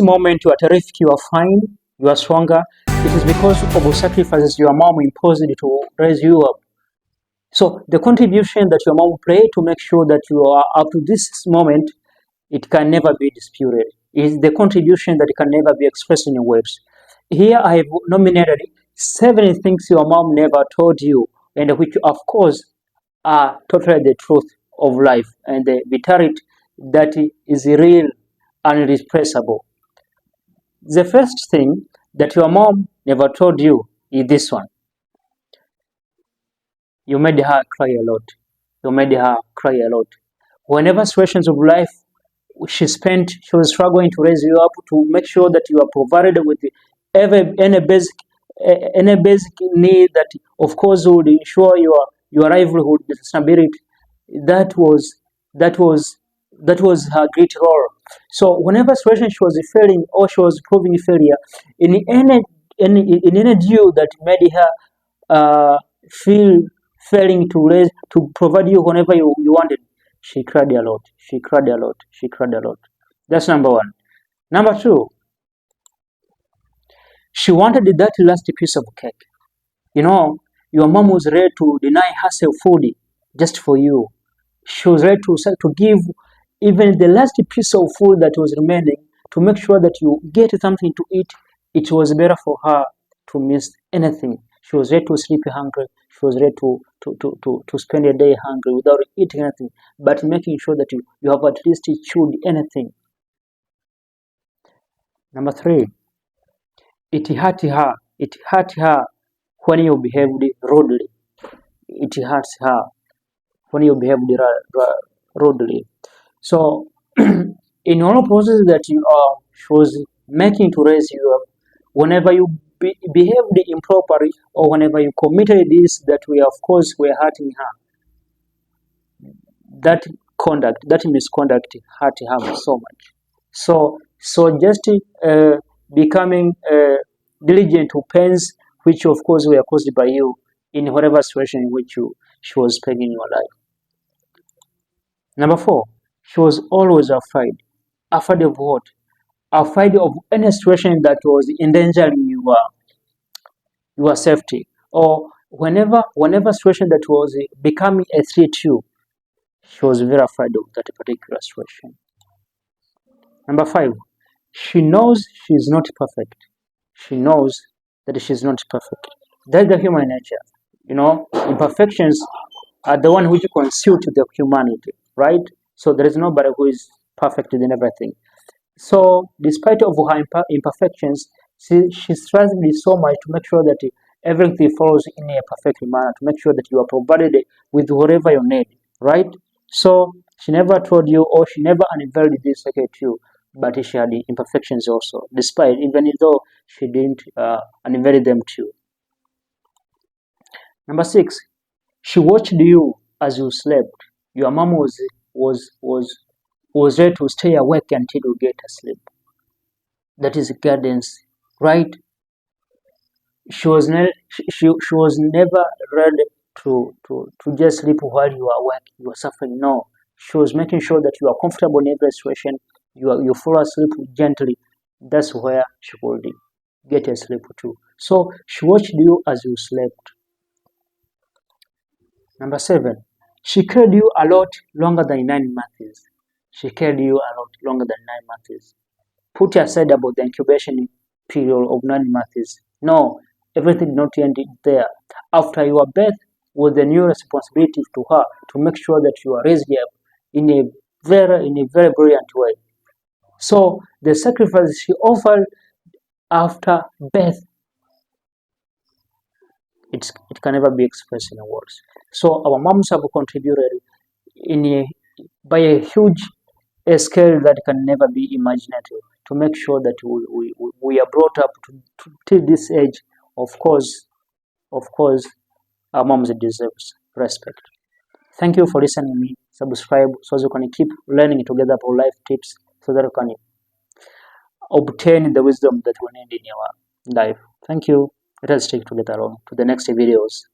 moment you are terrific, you are fine, you are stronger, it is because of the sacrifices your mom imposed to raise you up. So the contribution that your mom played to make sure that you are up to this moment, it can never be disputed. It is the contribution that can never be expressed in words. Here I have nominated 7 things your mom never told you, and which of course are totally the truth of life and the vitality that is real and irrepressible. The first thing that your mom never told you is this one. You made her cry a lot. You made her cry a lot. Whenever situations of life she was struggling to raise you up, to make sure that you are provided with any basic need that of course would ensure your livelihood, stability. That was her great role. So whenever situation she was failing or she was proving failure in any due that made her feel failing to provide you whenever you wanted, she cried a lot. She cried a lot. She cried a lot. That's number one. Number two, she wanted that last piece of cake. You know, your mom was ready to deny herself food just for you. She was ready to give even the last piece of food that was remaining to make sure that you get something to eat. It was better for her to miss anything. She was ready to sleep hungry. She was ready to spend a day hungry without eating anything, but making sure that you have at least chewed anything. Number three, it hurt her. It hurt her when you behaved rudely. It hurts her when you behaved rudely. So, in all processes that she was making to raise you up, whenever you behaved improperly or whenever you committed this that of course were hurting her, that misconduct hurt her so much. So just becoming diligent to pains which of course were caused by you in whatever situation in which she was spending in your life. Number four, she was always afraid. Afraid of what? Afraid of any situation that was endangering your safety, or whenever situation that was becoming a threat to you, she was very afraid of that particular situation. Number five, she knows she's not perfect. She knows that she's not perfect. That's the human nature. You know, imperfections are the one which constitute the humanity, right? So there is nobody who is perfect in everything. So despite of her imperfections, she strives so much to make sure that everything follows in a perfect manner, to make sure that you are provided with whatever you need, right? So she never told you, or she never unveiled this secret to you, but she had imperfections also, despite, even though she didn't unveil them to you. Number six, she watched you as you slept. Your mom was ready to stay awake until you get asleep. That is guidance, right? She was never ready to just sleep while you are awake, you are suffering. No, she was making sure that you are comfortable in every situation. You fall asleep gently. That's where she would get asleep too. So she watched you as you slept. Number seven, she carried you a lot longer than 9 months. She carried you a lot longer than 9 months. Put aside about the incubation period of 9 months. No, everything did not end there. After your birth was the new responsibility to her to make sure that you are raised up in a very brilliant way. So the sacrifice she offered after birth, it can never be expressed in words. So our moms have contributed by a huge scale that can never be imaginative, to make sure that we are brought up to this age. Of course, our moms deserves respect. Thank you for listening to me. Subscribe so that you can keep learning together about life tips, so that you can obtain the wisdom that we need in your life. Thank you. Let us stick together on to the next videos.